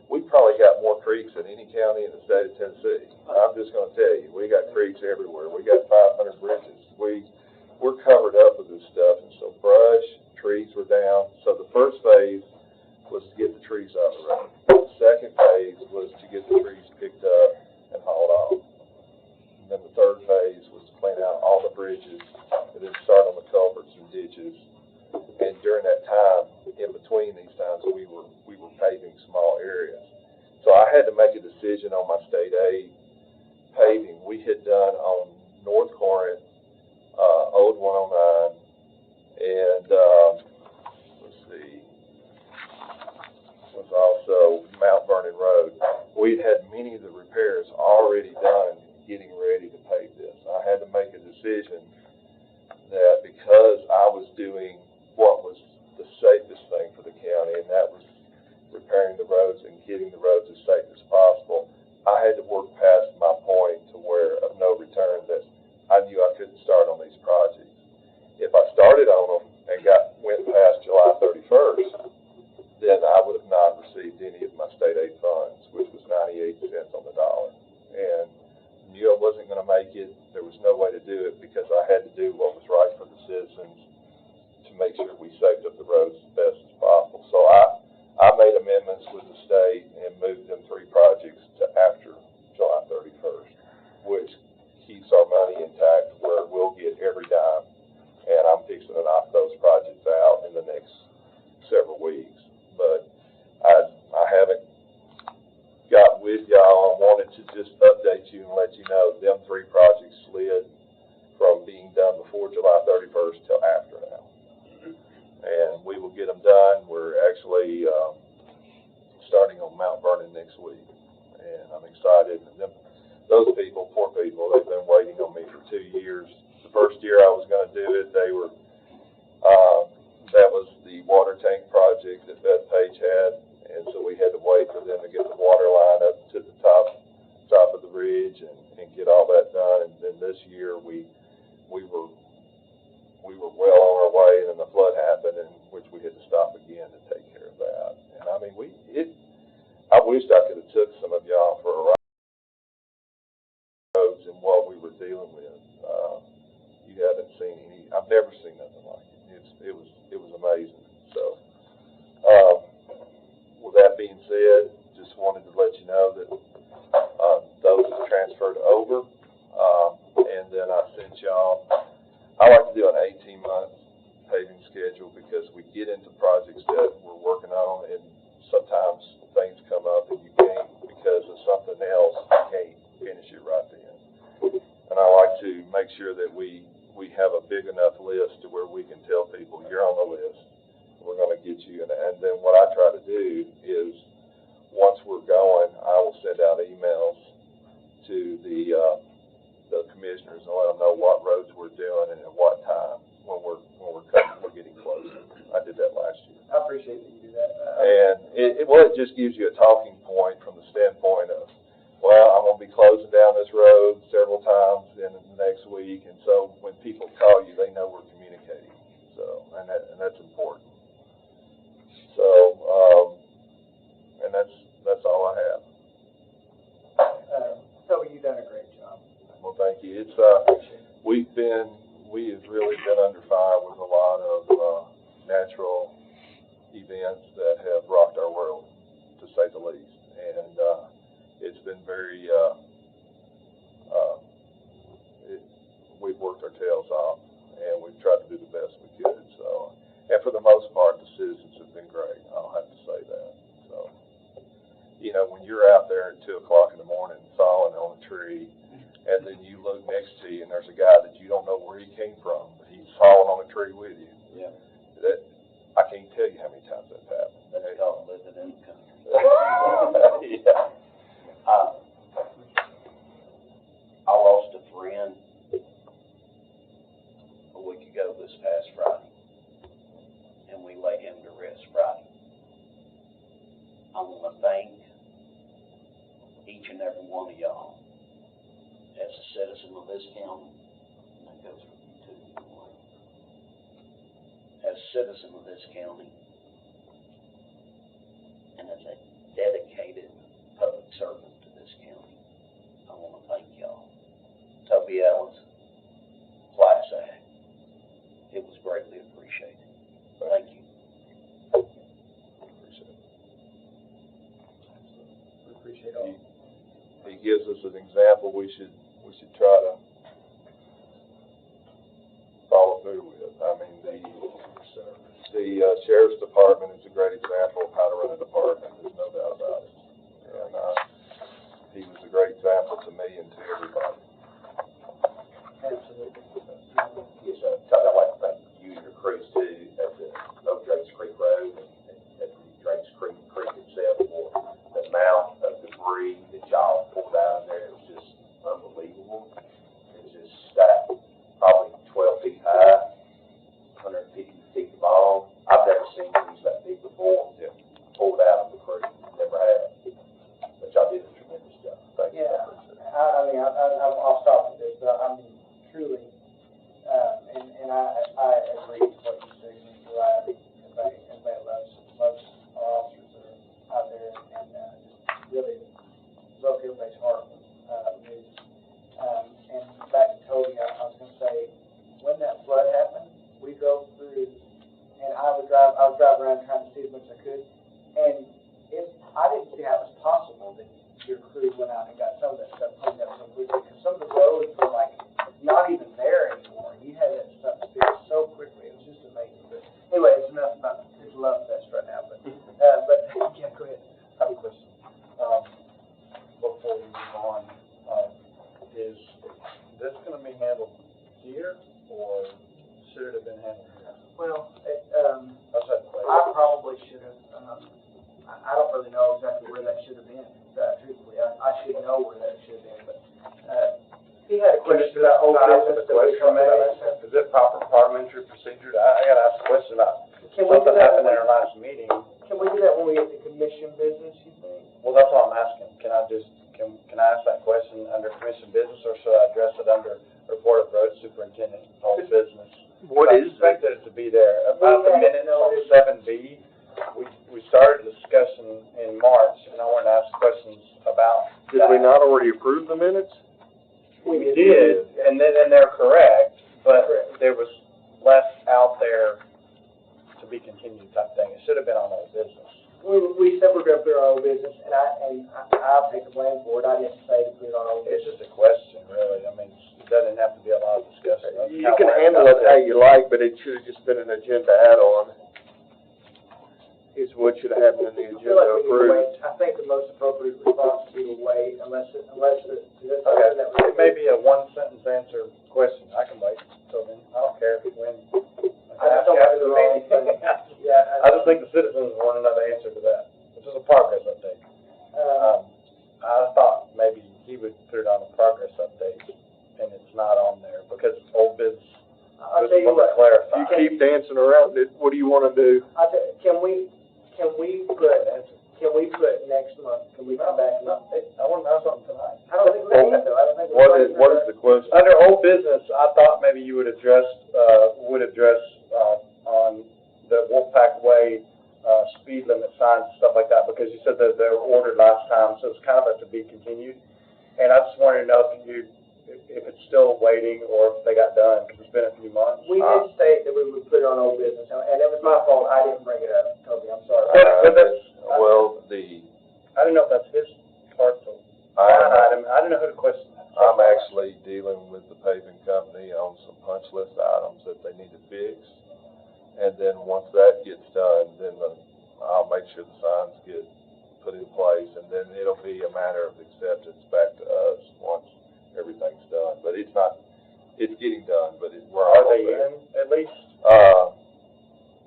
we probably got more creeks than any county in the state of Tennessee. I'm just gonna tell you, we got creeks everywhere. We got 500 bridges. We're covered up with this stuff, and so brush, trees were down. So the first phase was to get the trees off the road. The second phase was to get the trees picked up and hauled off. And then the third phase was to clean out all the bridges and then start on the culverts and ditches. And during that time, in between these times, we were paving small areas. So I had to make a decision on my state aid paving. We had done on North Corinth, Old 109, and let's see, was also Mount Vernon Road. We'd had many of the repairs already done, getting ready to pave this. I had to make a decision that because I was doing what was the safest thing for the county, and that was repairing the roads and getting the roads as safe as possible, I had to work past my point to where of no return that I knew I couldn't start on these projects. If I started on them and went past July 31st, then I would have not received any of my state aid funds, which was 98 cents on the dollar. And knew I wasn't going to make it. There was no way to do it because I had to do what was right for the citizens to make sure we saved up the roads as best as possible. So I made amendments with the state and moved them 3 projects to after July 31st, which keeps our money intact where we'll get every dime, and I'm fixing to knock those projects out in the next several weeks. But I haven't got with y'all. I wanted to just update you and let you know them 3 projects slid from being done before July 31st till after now. And we will get them done. We're actually starting on Mount Vernon next week, and I'm excited. And those people, poor people, they've been waiting on me for 2 years. The first year I was going to do it, they were, that was the water tank project that Bethpage had, and so we had to wait for them to get the water line up to the top of the ridge and get all that done. And then this year we were well on our way, and then the flood happened, in which we had to stop again to take care of that. And I mean, I wished I could have took some of y'all for a ride roads and what we were dealing with. You haven't seen any. I've never seen nothing like it. It was amazing. So, with that being said, just wanted to let you know that those have transferred over, and then I sent y'all. I like to do an 18-month paving schedule because we get into projects that we're working on, and sometimes things come up and you can't, because of something else, you can't finish it right then. And I like to make sure that we have a big enough list to where we can tell people, you're on the list, we're going to get you. And then what I try to do is, once we're going, I will send out emails to the commissioners and let them know what roads we're doing and at what time when we're getting closer. I did that last year. I appreciate that you do that. And it just gives you a talking point from the standpoint of, well, I'm going to be closing down this road several times in the next week, and so when people call you, they know we're communicating. So, and that's important. So, and that's all I have. Toby, you've done a great job. Well, thank you. It's we have really been under fire with a lot of natural events that have rocked our world, to say the least, and it's been very. We've worked our tails off, and we've tried to do the best we could. So, and for the most part, the citizens have been great. I'll have to say that. So, you know, when you're out there at 2 o'clock in the morning sawing on a tree, and then you look next to you and there's a guy that you don't know where he came from, but he's sawing on a tree with you. Yeah. That I can't tell you how many times that's happened. That's called living in the country. Yeah. I lost a friend a week ago this past Friday, and we laid him to rest Friday. I want to thank each and every one of y'all as a citizen of this county, and that goes for you too, as a citizen of this county, and as a dedicated gives us an example we should try to follow through with. I mean, the sheriff's department is a great example of how to run a department. There's no doubt about it. And he was a great example to me and to everybody. Absolutely. Yes, I'd like to thank you and your crews too at the Oak Drakes Creek Road and at the Drakes Creek itself for the amount of debris that y'all pulled out of there. It was just unbelievable. It was just stacked, probably 12 feet high, 150 feet long. I've never seen things that big before. Yeah. Pulled out of the creek, never have. But y'all did a tremendous job. Thank you. Yeah, I mean, I'll stop at this, but I mean, truly, and I agree with what you say, Mr. Riley. Everybody loves our officers that are out there, and just really broke everybody's heart. And back to Toby, I was going to say, when that flood happened, we drove through, and I would drive around trying to see as much as I could, and I didn't see how it was possible that your crew went out and got some of that stuff cleaned up so quickly, because some of the roads were like not even there anymore. You had that stuff fixed so quickly. It was just amazing. But anyway, it's enough about his love fest right now. But yeah, go ahead. I have a question. Before we move on, is this going to be handled here, or should it have been handled here? Well, How's that play? I probably should have. I don't really know exactly where that should have been. Truthfully, I should know where that should have been. But he had a question about old business that we talked about last time. Is it proper parliamentary procedure? I got to ask a question about Can we do something that? happened in our last meeting. Can we do that when we get to commission business? You think? Well, that's what I'm asking. Can I ask that question under commission business, or should I address it under report of road superintendent, whole business? What I is expected it to be there. About the minutes on 7B, we started a discussion in March, and I wanted to ask questions about Did we not already approve the minutes? We did, and they're correct, but there was less out there to be continued type thing. It should have been on old business. We said we're going to put it on old business, and I'll take the blame for it. I didn't say to put it on old It's business. just a question, really. I mean, it doesn't have to be a lot of discussion. You can handle it how you like, but it should have just been an agenda add-on. Is what should have happened in the I feel like agenda we need to approved. wait. I think the most appropriate response would be to wait, unless Okay, that it may be a one-sentence answer question. I can wait till then. I don't care if it wins. I just don't want to do the wrong thing. Yeah, I just think the citizens want another answer to that. It's just a progress update. I thought maybe he would put it on a progress update, and it's not on there, because old business. I'll tell you what. Clarify. You keep dancing around it, what do you want to do? Can we put next month? Can we come back? I want to know something tonight. I don't think we need to, though. I don't think What is the question? Under old business, I thought maybe you would address on the Wolfpack Way, speed limit signs and stuff like that, because you said that they were ordered last time, so it's kind of a to be continued. And I just wanted to know if it's still waiting or if they got done, because it's been a few months. We did state that we would put it on old business, and it was my fault. I didn't bring it up, Toby. I'm sorry. But that's, I I didn't know if that's his part, so, I didn't know who to question that. I'm actually dealing with the paving company on some punch list items that they need to fix. And then once that gets done, then I'll make sure the signs get put in place, and then it'll be a matter of acceptance back to us once everything's done. But it's getting done, but we're Are almost they there. in, at least?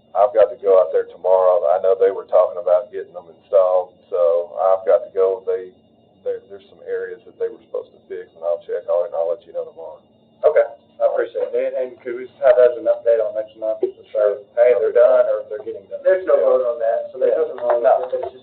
I've got to go out there tomorrow. I know they were talking about getting them installed, so I've got to go. There's some areas that they were supposed to fix, and I'll check on it, and I'll let you know tomorrow. Okay, I appreciate it. And could we just have that as an update on next month, to say, hey, they're done, or if they're getting done? There's no vote on that, so there's nothing wrong with it. It's